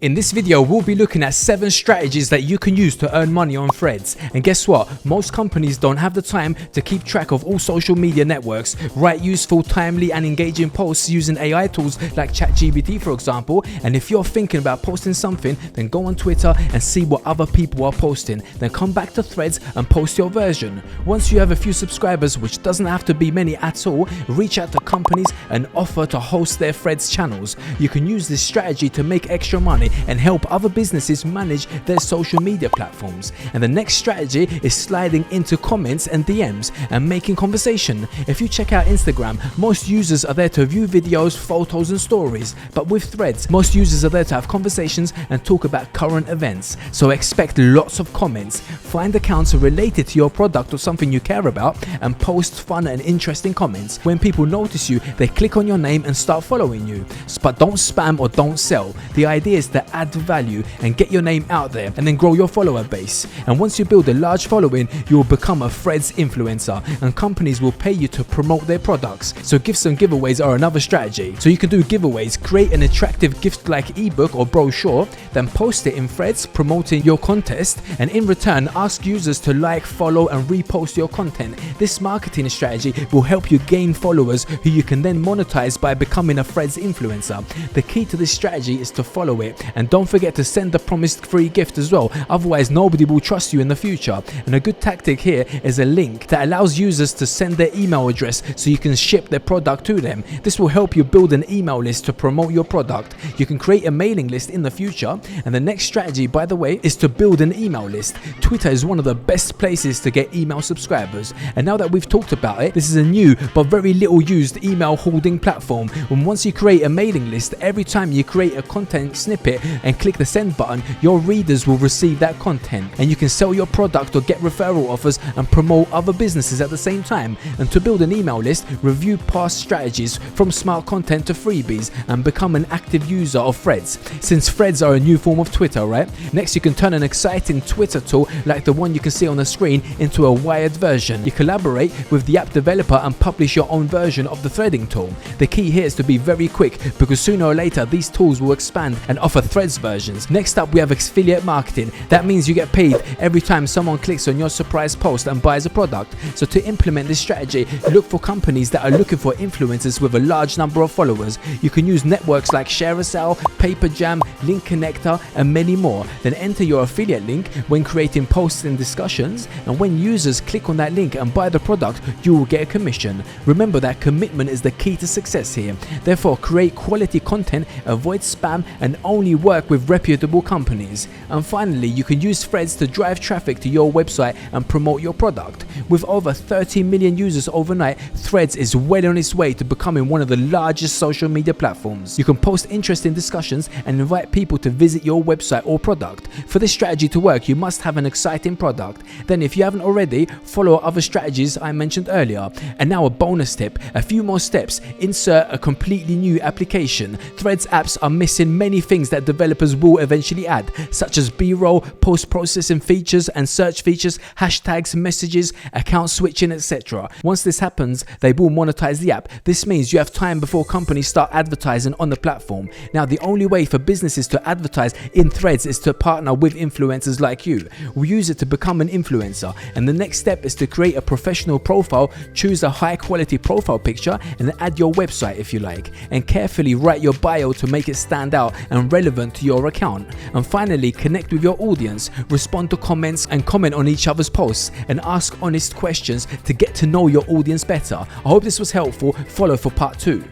In this video, we'll be looking at 7 strategies that you can use to earn money on Threads. And guess what? Most companies don't have the time to keep track of all social media networks, write useful, timely and engaging posts using AI tools like ChatGPT for example. And if you're thinking about posting something, then go on Twitter and see what other people are posting. Then come back to Threads and post your version. Once you have a few subscribers, which doesn't have to be many at all, reach out to companies and offer to host their Threads channels. You can use this strategy to make extra money and help other businesses manage their social media platforms. And the next strategy is sliding into comments and DMs and making conversation. If you check out Instagram, most users are there to view videos, photos and stories. But with Threads, most users are there to have conversations and talk about current events. So expect lots of comments. Find accounts related to your product or something you care about and post fun and interesting comments. When people notice you, they click on your name and start following you. But don't spam or don't sell. The idea is to add value and get your name out there and then grow your follower base. And once you build a large following, you will become a Threads influencer and companies will pay you to promote their products. So gifts and giveaways are another strategy. So you can do giveaways, create an attractive gift like ebook or brochure, then post it in Threads promoting your contest, and in return ask users to like, follow and repost your content. This marketing strategy will help you gain followers who you can then monetize by becoming a Threads influencer. The key to this strategy is to follow it, and don't forget to send the promised free gift as well, otherwise nobody will trust you in the future. And a good tactic here is a link that allows users to send their email address so you can ship their product to them. This will help you build an email list to promote your product. You can create a mailing list in the future. And the next strategy, by the way, is to build an email list. Twitter is one of the best places to get email subscribers. And now that we've talked about it, this is a new but very little used email holding platform. And once you create a mailing list, every time you create a content snippet and click the send button, your readers will receive that content and you can sell your product or get referral offers and promote other businesses at the same time. And to build an email list, review past strategies from smart content to freebies and become an active user of Threads, since Threads are a new form of Twitter, right? Next, you can turn an exciting Twitter tool like the one you can see on the screen into a wired version. You collaborate with the app developer and publish your own version of the threading tool. The key here is to be very quick because sooner or later these tools will expand and offer Threads versions. Next up, we have affiliate marketing. That means you get paid every time someone clicks on your surprise post and buys a product. So to implement this strategy, look for companies that are looking for influencers with a large number of followers. You can use networks like ShareASale, PaperJam, Link Connector and many more. Then enter your affiliate link when creating posts and discussions, and when users click on that link and buy the product, you will get a commission. Remember that commitment is the key to success here. Therefore, create quality content, avoid spam and only work with reputable companies. And finally, you can use Threads to drive traffic to your website and promote your product. With over 30 million users overnight, Threads is well on its way to becoming one of the largest social media platforms. You can post interesting discussions and invite people to visit your website or product. For this strategy to work, you must have an exciting product. Then if you haven't already, follow other strategies I mentioned earlier. And now a bonus tip, a few more steps. Insert a completely new application. Threads apps are missing many things that developers will eventually add, such as B-roll, post-processing features and search features, hashtags, messages, account switching, etc. Once this happens, they will monetize the app. This means you have time before companies start advertising on the platform. Now, the only way for businesses to advertise in Threads is to partner with influencers like you. We use it to become an influencer, and the next step is to create a professional profile, choose a high-quality profile picture and add your website if you like, and carefully write your bio to make it stand out and relevant to your account. And finally, connect with your audience, respond to comments and comment on each other's posts and ask honest questions to get to know your audience better. I hope this was helpful. Follow for part 2.